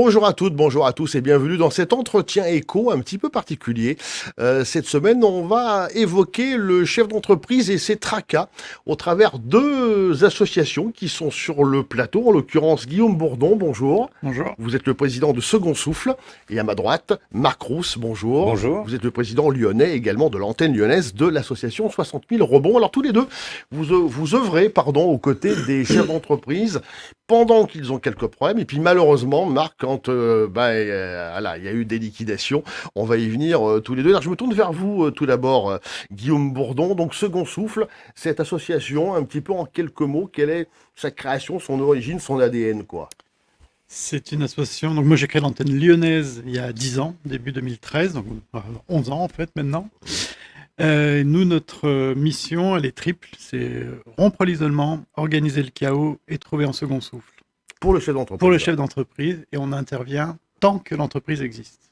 Bonjour à toutes, bonjour à tous et bienvenue dans cet entretien éco un petit peu particulier. Cette semaine, on va évoquer le chef d'entreprise et ses tracas au travers deux associations qui sont sur le plateau, en l'occurrence Guillaume Bourdon, bonjour. Bonjour. Vous êtes le président de Second Souffle et à ma droite, Marc Rousse, bonjour. Bonjour. Vous êtes le président lyonnais également de l'antenne lyonnaise de l'association 60 000 rebonds. Alors tous les deux, vous œuvrez aux côtés des chefs d'entreprise pendant qu'ils ont quelques problèmes. Et puis malheureusement, Marc, quand voilà, il y a eu des liquidations, on va y venir tous les deux. Alors je me tourne vers vous tout d'abord, Guillaume Bourdon. Donc Second Souffle, cette association, un petit peu en quelques mots, quelle est sa création, son origine, son ADN, quoi? C'est une association. Donc moi j'ai créé l'antenne lyonnaise il y a 10 ans, début 2013, donc 11 ans en fait maintenant. Nous, notre mission, elle est triple. C'est rompre l'isolement, organiser le chaos et trouver un second souffle. Pour le chef d'entreprise. Pour le chef d'entreprise, et on intervient tant que l'entreprise existe.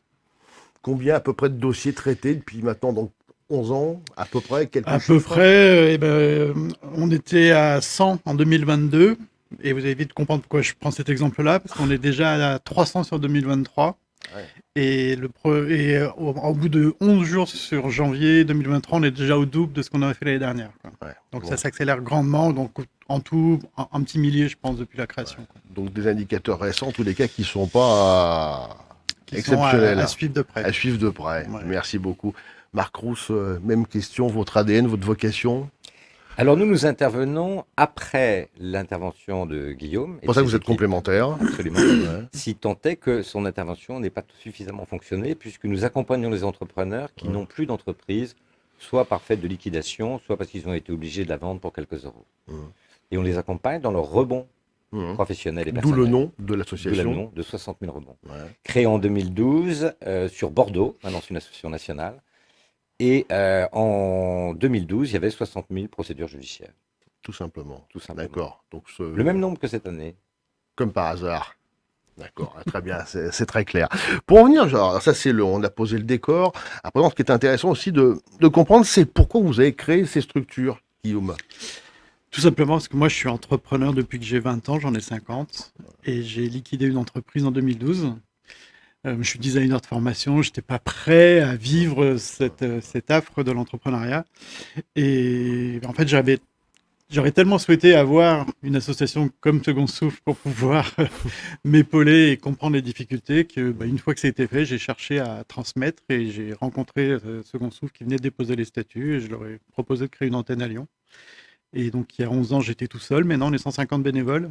Combien à peu près de dossiers traités depuis maintenant donc 11 ans, à peu près quelques À chiffres? peu près, on était à 100 en 2022. Et vous allez vite comprendre pourquoi je prends cet exemple-là, parce qu'on est déjà à 300 sur 2023. Ouais. Et, au bout de 11 jours sur janvier 2023, on est déjà au double de ce qu'on avait fait l'année dernière, quoi. Ouais. Donc Bon. ça s'accélère grandement. Donc en tout, un petit millier, je pense, depuis la création, quoi. Donc des indicateurs récents, en tous les cas, qui ne sont pas Qui exceptionnels. sont à suivre de près. À suivre de près. Ouais. Merci beaucoup. Marc Rousse, même question, votre ADN, votre vocation? Alors nous intervenons après l'intervention de Guillaume. C'est pour ça que vous êtes complémentaires. Absolument. Ouais. Si tant est que son intervention n'ait pas suffisamment fonctionné, puisque nous accompagnons les entrepreneurs qui n'ont plus d'entreprise, soit par fait de liquidation, soit parce qu'ils ont été obligés de la vendre pour quelques euros. Et on les accompagne dans leur rebond professionnel et D'où personnel. le nom de D'où le l'association. nom de 60 000 rebonds. Ouais. Créé en 2012 sur Bordeaux, maintenant c'est une association nationale. Et en 2012, il y avait 60 000 procédures judiciaires. Tout simplement. Tout simplement. D'accord. Donc, Le même nombre que cette année. comme par hasard. D'accord, très bien, c'est très clair. Pour en venir, genre, ça c'est on a posé le décor. Après, ce qui est intéressant aussi de comprendre, c'est pourquoi vous avez créé ces structures, Guillaume. Tout simplement parce que moi, je suis entrepreneur depuis que j'ai 20 ans, j'en ai 50. Et j'ai liquidé une entreprise en 2012. Je suis designer de formation, je n'étais pas prêt à vivre cette affre de l'entrepreneuriat. Et en fait, j'aurais tellement souhaité avoir une association comme Second Souffle pour pouvoir m'épauler et comprendre les difficultés que, une fois que ça a été fait, j'ai cherché à transmettre et j'ai rencontré Second Souffle qui venait de déposer les statuts et je leur ai proposé de créer une antenne à Lyon. Et donc, il y a 11 ans, j'étais tout seul. Maintenant, on est 150 bénévoles.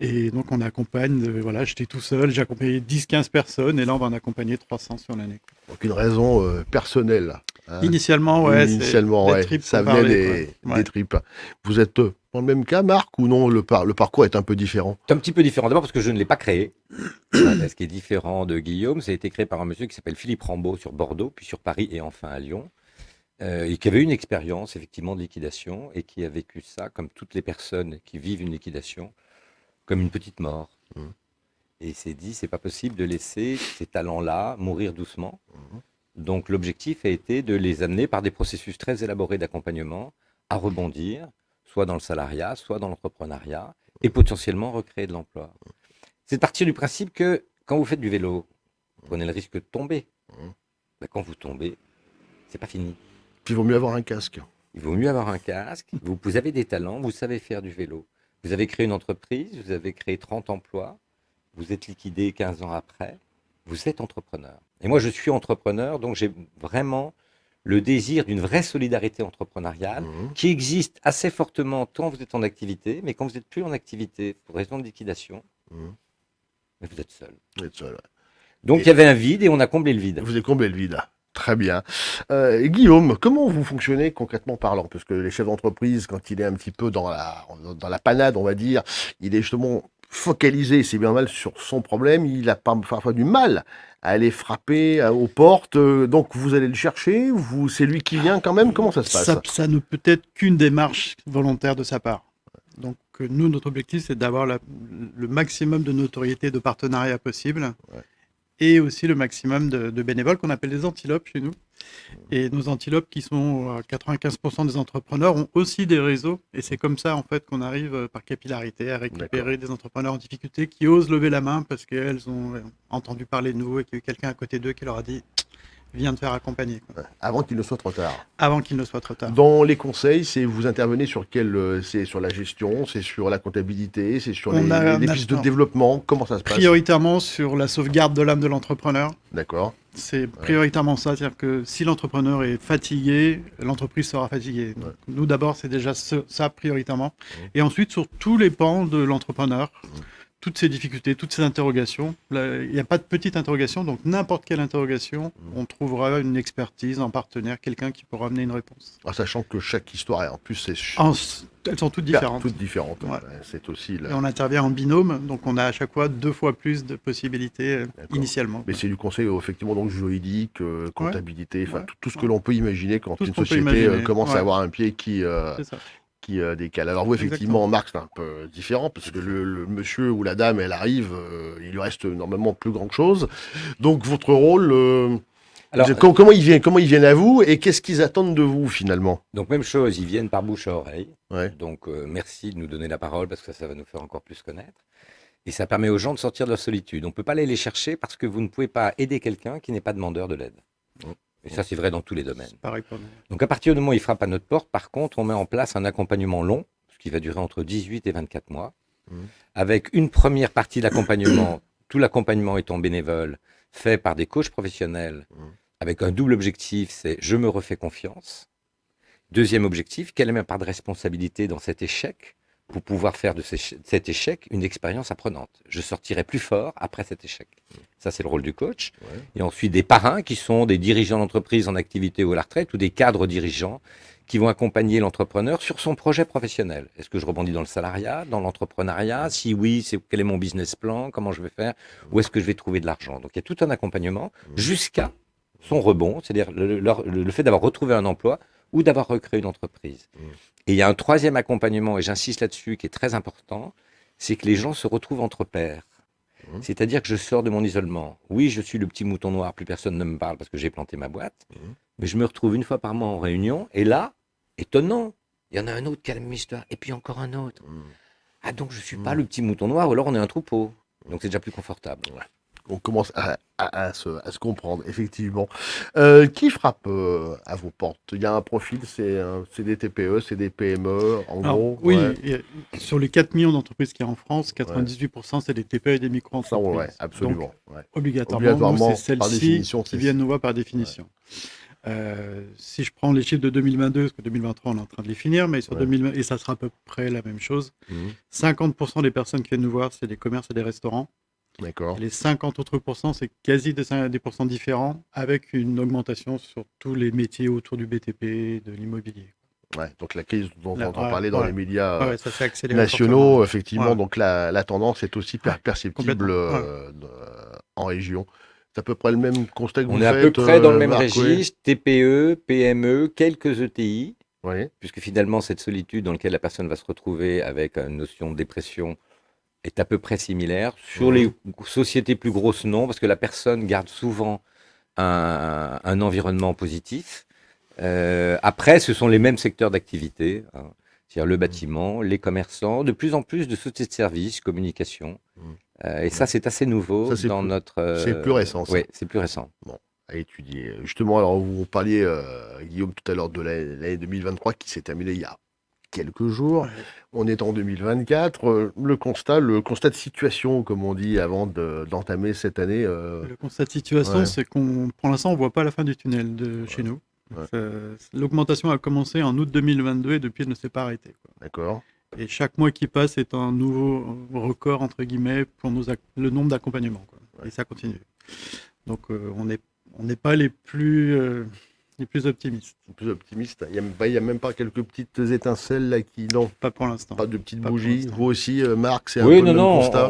Et donc, on accompagne, voilà, j'étais tout seul, j'ai accompagné 10-15 personnes, et là, on va en accompagner 300 sur l'année. Donc, une raison personnelle. Hein. Initialement, ouais. Initialement, c'est ouais. les tripes Ça qu'on venait parlait, quoi. des tripes. Vous êtes dans le même cas, Marc, ou non? Le parcours est un peu différent. C'est un petit peu différent. D'abord parce que je ne l'ai pas créé. Ce qui est différent de Guillaume, ça a été créé par un monsieur qui s'appelle Philippe Rambaud sur Bordeaux, puis sur Paris et enfin à Lyon. Et qui avait une expérience effectivement de liquidation et qui a vécu ça, comme toutes les personnes qui vivent une liquidation, comme une petite mort. Et il s'est dit, c'est pas possible de laisser ces talents-là mourir doucement. Donc l'objectif a été de les amener par des processus très élaborés d'accompagnement à rebondir, soit dans le salariat, soit dans l'entrepreneuriat, et potentiellement recréer de l'emploi. C'est de partir du principe que quand vous faites du vélo, vous prenez le risque de tomber. Quand vous tombez, c'est pas fini. Puis il vaut mieux avoir un casque. Il vaut mieux avoir un casque. Vous avez des talents, vous savez faire du vélo. Vous avez créé une entreprise, vous avez créé 30 emplois, vous êtes liquidé 15 ans après, vous êtes entrepreneur. Et moi, je suis entrepreneur, donc j'ai vraiment le désir d'une vraie solidarité entrepreneuriale qui existe assez fortement quand vous êtes en activité, mais quand vous n'êtes plus en activité pour raison de liquidation, mais vous êtes seul. Vous êtes seul, ouais. Donc il y avait un vide et on a comblé le vide. Vous avez comblé le vide. Très bien. Guillaume, comment vous fonctionnez concrètement parlant? Parce que les chefs d'entreprise, quand il est un petit peu dans la panade, on va dire, il est justement focalisé, c'est bien mal, sur son problème. Il a parfois du mal à aller frapper aux portes. Donc vous allez le chercher, c'est lui qui vient quand même. Comment ça se passe? Ça ne peut être qu'une démarche volontaire de sa part. Donc nous, notre objectif, c'est d'avoir le maximum de notoriété, de partenariat possible. Ouais. et aussi le maximum de bénévoles qu'on appelle les antilopes chez nous. Et nos antilopes, qui sont 95% des entrepreneurs, ont aussi des réseaux. Et c'est comme ça, en fait, qu'on arrive par capillarité à récupérer des entrepreneurs en difficulté qui osent lever la main parce qu'elles ont entendu parler de nous et qu'il y a eu quelqu'un à côté d'eux qui leur a dit « Viens te faire accompagner ». Avant qu'il ne soit trop tard. Avant qu'il ne soit trop tard. Dans les conseils, vous intervenez sur c'est sur la gestion, c'est sur la comptabilité, c'est sur les pistes de développement. Comment ça se passe? Prioritairement sur la sauvegarde de l'âme de l'entrepreneur. D'accord. C'est prioritairement ça, c'est-à-dire que si l'entrepreneur est fatigué, l'entreprise sera fatiguée. Donc, nous d'abord, c'est déjà ça prioritairement. Et ensuite, sur tous les pans de l'entrepreneur, toutes ces difficultés, toutes ces interrogations, il n'y a pas de petite interrogation, donc n'importe quelle interrogation, on trouvera une expertise, un partenaire, quelqu'un qui pourra amener une réponse. En sachant que chaque histoire, en plus, elles sont toutes différentes. Toutes différentes. Ouais. C'est aussi Et on intervient en binôme, donc on a à chaque fois 2 fois plus de possibilités initialement. Mais c'est du conseil effectivement donc juridique, comptabilité, tout ce que l'on peut imaginer quand tout une société commence à avoir un pied qui décale. Alors vous, effectivement, Marc, c'est un peu différent parce que le monsieur ou la dame, elle arrive, il lui reste normalement plus grand-chose. Donc votre rôle... Alors, comment ils viennent à vous et qu'est-ce qu'ils attendent de vous finalement? Donc même chose, ils viennent par bouche à oreille. Ouais. Donc merci de nous donner la parole parce que ça va nous faire encore plus connaître. Et ça permet aux gens de sortir de leur solitude. On ne peut pas aller les chercher parce que vous ne pouvez pas aider quelqu'un qui n'est pas demandeur de l'aide. Et ça, c'est vrai dans tous les domaines. Pareil pour nous. Donc à partir du moment où il frappe à notre porte, par contre, on met en place un accompagnement long, ce qui va durer entre 18 et 24 mois, avec une première partie d'accompagnement, tout l'accompagnement étant bénévole, fait par des coachs professionnels, avec un double objectif, c'est « je me refais confiance ». Deuxième objectif, quelle est ma part de responsabilité dans cet échec pour pouvoir faire de cet échec une expérience apprenante. Je sortirai plus fort après cet échec. Ça, c'est le rôle du coach. Ouais. Et ensuite, des parrains qui sont des dirigeants d'entreprise en activité ou à la retraite ou des cadres dirigeants qui vont accompagner l'entrepreneur sur son projet professionnel. Est-ce que je rebondis dans le salariat, dans l'entrepreneuriat? Si oui, quel est mon business plan? Comment je vais faire? Où est-ce que je vais trouver de l'argent? Donc, il y a tout un accompagnement jusqu'à son rebond, c'est-à-dire le fait d'avoir retrouvé un emploi ou d'avoir recréé une entreprise. Et il y a un troisième accompagnement, et j'insiste là-dessus, qui est très important, c'est que les gens se retrouvent entre pairs. C'est-à-dire que je sors de mon isolement. Oui, je suis le petit mouton noir, plus personne ne me parle parce que j'ai planté ma boîte, mais je me retrouve une fois par mois en réunion, et là, étonnant, il y en a un autre qui a la même histoire, et puis encore un autre. Ah, donc je ne suis pas le petit mouton noir, ou alors on est un troupeau. Donc c'est déjà plus confortable. Ouais. On commence à se comprendre, effectivement. Qui frappe à vos portes? Il y a un profil, c'est des TPE, c'est des PME, gros? Oui, sur les 4 millions d'entreprises qu'il y a en France, 98% c'est des TPE et des micro-entreprises. Oui, absolument. Donc, obligatoirement c'est celles-ci qui viennent nous voir par définition. Si je prends les chiffres de 2022, parce que 2023 on est en train de les finir, mais sur 2020, et ça sera à peu près la même chose, 50% des personnes qui viennent nous voir, c'est des commerces et des restaurants. D'accord. Les 50 autres pourcents, c'est quasi des pourcents différents, avec une augmentation sur tous les métiers autour du BTP, de l'immobilier. Ouais, donc la crise dont on entend parler dans les médias ça nationaux, effectivement, donc la tendance est aussi perceptible en région. C'est à peu près le même constat que vous faites. On est à peu près dans le même registre, TPE, PME, quelques ETI, puisque finalement cette solitude dans laquelle la personne va se retrouver avec une notion de dépression est à peu près similaire. Sur les sociétés plus grosses, non, parce que la personne garde souvent un environnement positif. Après, ce sont les mêmes secteurs d'activité, c'est-à-dire le bâtiment, les commerçants, de plus en plus de sociétés de services, communication. Et ça, c'est assez nouveau dans notre... C'est plus récent, ça. Oui, c'est plus récent. Bon, à étudier. Justement, alors vous parliez, Guillaume, tout à l'heure de l'année 2023 qui s'est terminée il y a quelques jours. On est en 2024. Le constat de situation, comme on dit, avant d'entamer cette année. Le constat de situation, c'est qu'on, pour l'instant, on ne voit pas la fin du tunnel chez nous. L'augmentation a commencé en août 2022 et depuis, elle ne s'est pas arrêtée. D'accord. Et chaque mois qui passe est un nouveau record, entre guillemets, pour le nombre d'accompagnements. Et ça continue. Donc, on n'est pas les plus optimistes. Les plus optimistes. Il n'y a même pas quelques petites étincelles là qui... Non, pas pour l'instant. Pas de petites bougies. Vous aussi, Marc, c'est un peu le même constat.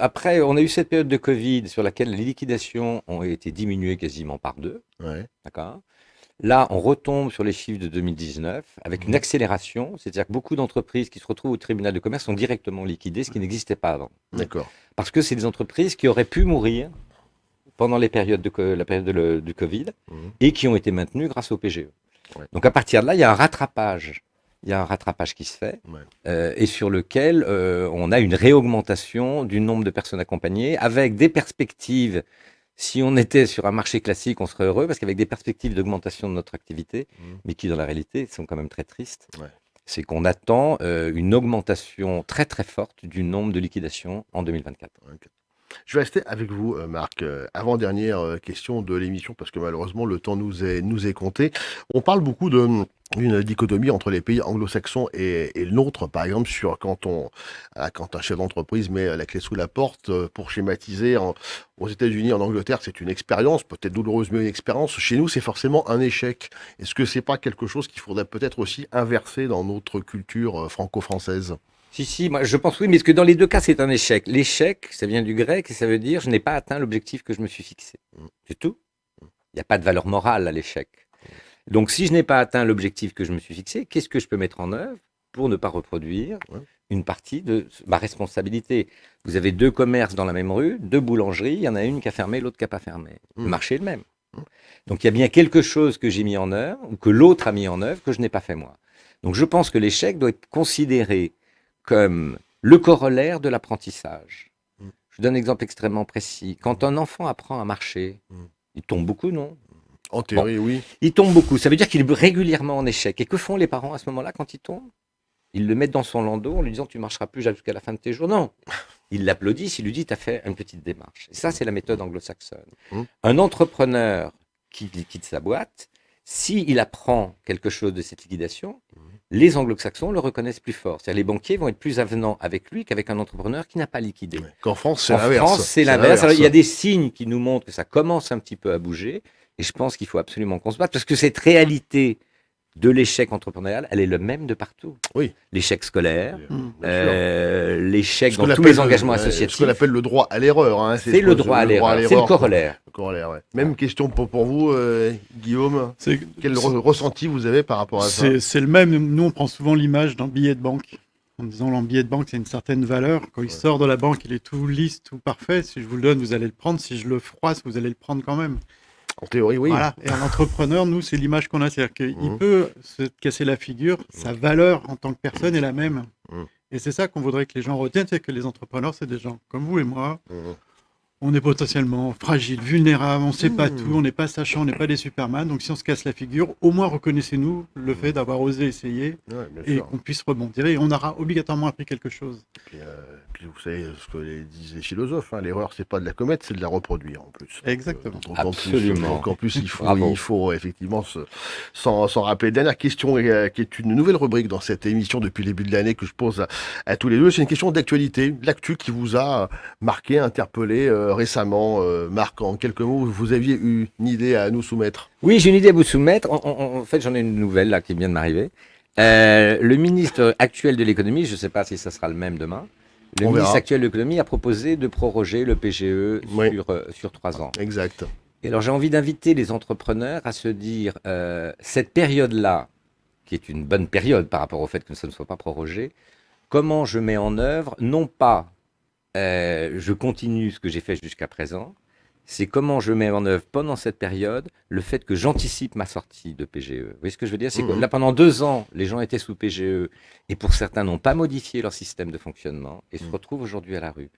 Après, on a eu cette période de Covid sur laquelle les liquidations ont été diminuées quasiment par 2. D'accord. Là, on retombe sur les chiffres de 2019 avec une accélération, c'est-à-dire que beaucoup d'entreprises qui se retrouvent au tribunal de commerce sont directement liquidées, ce qui n'existait pas avant. D'accord. Parce que c'est des entreprises qui auraient pu mourir pendant la période du Covid et qui ont été maintenus grâce au PGE. Ouais. Donc à partir de là, il y a un rattrapage. Il y a un rattrapage qui se fait et sur lequel on a une réaugmentation du nombre de personnes accompagnées avec des perspectives. Si on était sur un marché classique, on serait heureux parce qu'avec des perspectives d'augmentation de notre activité, mais qui dans la réalité sont quand même très tristes, c'est qu'on attend une augmentation très très forte du nombre de liquidations en 2024. Okay. Je vais rester avec vous, Marc. Avant-dernière question de l'émission, parce que malheureusement, le temps nous est compté. On parle beaucoup d'une dichotomie entre les pays anglo-saxons et le nôtre, par exemple, sur quand un chef d'entreprise met la clé sous la porte, pour schématiser, aux États-Unis, en Angleterre, c'est une expérience, peut-être douloureuse, mais une expérience. Chez nous, c'est forcément un échec. Est-ce que c'est pas quelque chose qu'il faudrait peut-être aussi inverser dans notre culture franco-française ? Si, moi je pense oui, mais parce que dans les deux cas, c'est un échec. L'échec, ça vient du grec et ça veut dire je n'ai pas atteint l'objectif que je me suis fixé. C'est tout. Il n'y a pas de valeur morale à l'échec. Donc si je n'ai pas atteint l'objectif que je me suis fixé, qu'est-ce que je peux mettre en œuvre pour ne pas reproduire une partie de ma responsabilité? Vous avez 2 commerces dans la même rue, 2 boulangeries, il y en a une qui a fermé, l'autre qui n'a pas fermé. Le marché est le même. Donc il y a bien quelque chose que j'ai mis en œuvre ou que l'autre a mis en œuvre que je n'ai pas fait moi. Donc je pense que l'échec doit être considéré comme le corollaire de l'apprentissage. Je vous donne un exemple extrêmement précis. Quand un enfant apprend à marcher, il tombe beaucoup, non? En théorie, oui. Il tombe beaucoup. Ça veut dire qu'il est régulièrement en échec. Et que font les parents à ce moment-là quand il tombe? Ils le mettent dans son landau en lui disant « tu ne marcheras plus jusqu'à la fin de tes jours ». Non. Ils l'applaudissent, ils lui disent « tu as fait une petite démarche ». Et ça, c'est la méthode anglo-saxonne. Un entrepreneur qui liquide sa boîte, s'il apprend quelque chose de cette liquidation, les anglo-saxons le reconnaissent plus fort. C'est-à-dire les banquiers vont être plus avenants avec lui qu'avec un entrepreneur qui n'a pas liquidé. Qu'en France, c'est En l'inverse. France, c'est l'inverse. Alors, il y a des signes qui nous montrent que ça commence un petit peu à bouger. Et je pense qu'il faut absolument qu'on se batte. Parce que cette réalité de l'échec entrepreneurial, elle est le même de partout. Oui. L'échec scolaire, l'échec Ce qu'on dans tous appelle les engagements associatifs. Ce qu'on appelle le droit à l'erreur. Hein. C'est le droit à l'erreur. C'est le corollaire. Même question pour vous, Guillaume. Quel ressenti vous avez par rapport à ça? C'est le même. Nous, on prend souvent l'image d'un billet de banque. En disant le billet de banque, c'est une certaine valeur. Quand il sort de la banque, il est tout lisse, tout parfait. Si je vous le donne, vous allez le prendre. Si je le froisse, vous allez le prendre quand même. En théorie, oui. Voilà. Et un entrepreneur, nous, c'est l'image qu'on a. C'est-à-dire qu'il peut se casser la figure. Sa valeur en tant que personne est la même. Et c'est ça qu'on voudrait que les gens retiennent, c'est que les entrepreneurs, c'est des gens comme vous et moi. On est potentiellement fragile, vulnérable, on ne sait pas tout, on n'est pas sachant, on n'est pas des Superman. Donc si on se casse la figure, au moins reconnaissez-nous le fait d'avoir osé essayer et qu'on puisse rebondir. Et on aura obligatoirement appris quelque chose. Puis vous savez ce que disent les philosophes, hein, l'erreur, c'est pas de la commettre, c'est de la reproduire en plus. Exactement. Absolument. Donc en plus, il faut effectivement s'en rappeler. Dernière question, qui est une nouvelle rubrique dans cette émission depuis le début de l'année que je pose à tous les deux. C'est une question d'actualité, l'actu qui vous a marqué, interpellé récemment. Marc, en quelques mots, vous aviez eu une idée à nous soumettre? Oui, j'ai une idée à vous soumettre. En fait, j'en ai une nouvelle là qui vient de m'arriver. Le ministre actuel de l'économie, je ne sais pas si ça sera le même demain, le ministre actuel de l'économie a proposé de proroger le PGE sur 3 ans. Exact. Et alors j'ai envie d'inviter les entrepreneurs à se dire, cette période-là, qui est une bonne période par rapport au fait que ça ne soit pas prorogé, comment je mets en œuvre, non pas je continue ce que j'ai fait jusqu'à présent, c'est comment je mets en œuvre pendant cette période le fait que j'anticipe ma sortie de PGE. Vous voyez ce que je veux dire? C'est que là, pendant 2 ans, les gens étaient sous PGE et pour certains n'ont pas modifié leur système de fonctionnement et se retrouvent aujourd'hui à la rue.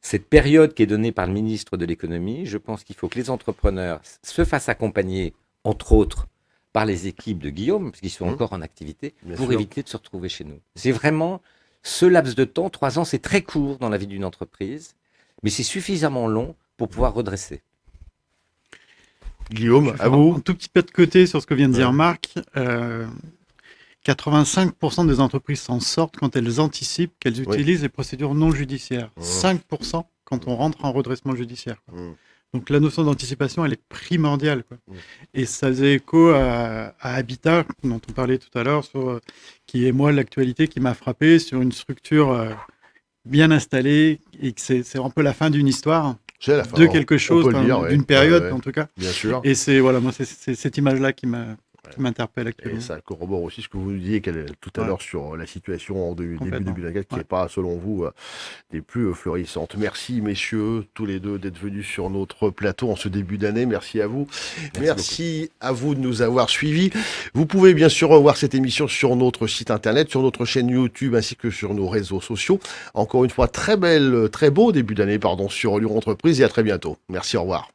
Cette période qui est donnée par le ministre de l'économie, je pense qu'il faut que les entrepreneurs se fassent accompagner, entre autres, par les équipes de Guillaume, parce qu'ils sont encore en activité, pour éviter de se retrouver chez nous. C'est vraiment ce laps de temps, 3 ans, c'est très court dans la vie d'une entreprise, mais c'est suffisamment long pour pouvoir redresser. Guillaume, à vous. Un tout petit peu de côté sur ce que vient de dire Marc. 85% des entreprises s'en sortent quand elles anticipent qu'elles utilisent les procédures non judiciaires. 5% quand on rentre en redressement judiciaire. Donc la notion d'anticipation, elle est primordiale. Et ça faisait écho à Habitat, dont on parlait tout à l'heure, qui est moi l'actualité qui m'a frappé sur une structure bien installée et que c'est un peu la fin d'une histoire. C'est la fin, de quelque chose, d'une période en tout cas. Bien sûr. Et c'est voilà, moi c'est cette image-là qui m'a qui m'interpelle Et actuellement. ça corrobore aussi ce que vous disiez tout à Ouais. l'heure sur la situation en début Complètement. 2024 qui n'est Ouais. pas, selon vous, des plus florissantes. Merci, messieurs, tous les deux, d'être venus sur notre plateau en ce début d'année. Merci à vous. Merci à vous de nous avoir suivis. Vous pouvez bien sûr revoir cette émission sur notre site internet, sur notre chaîne YouTube ainsi que sur nos réseaux sociaux. Encore une fois, très beau début d'année, sur Lyon Entreprise et à très bientôt. Merci, au revoir.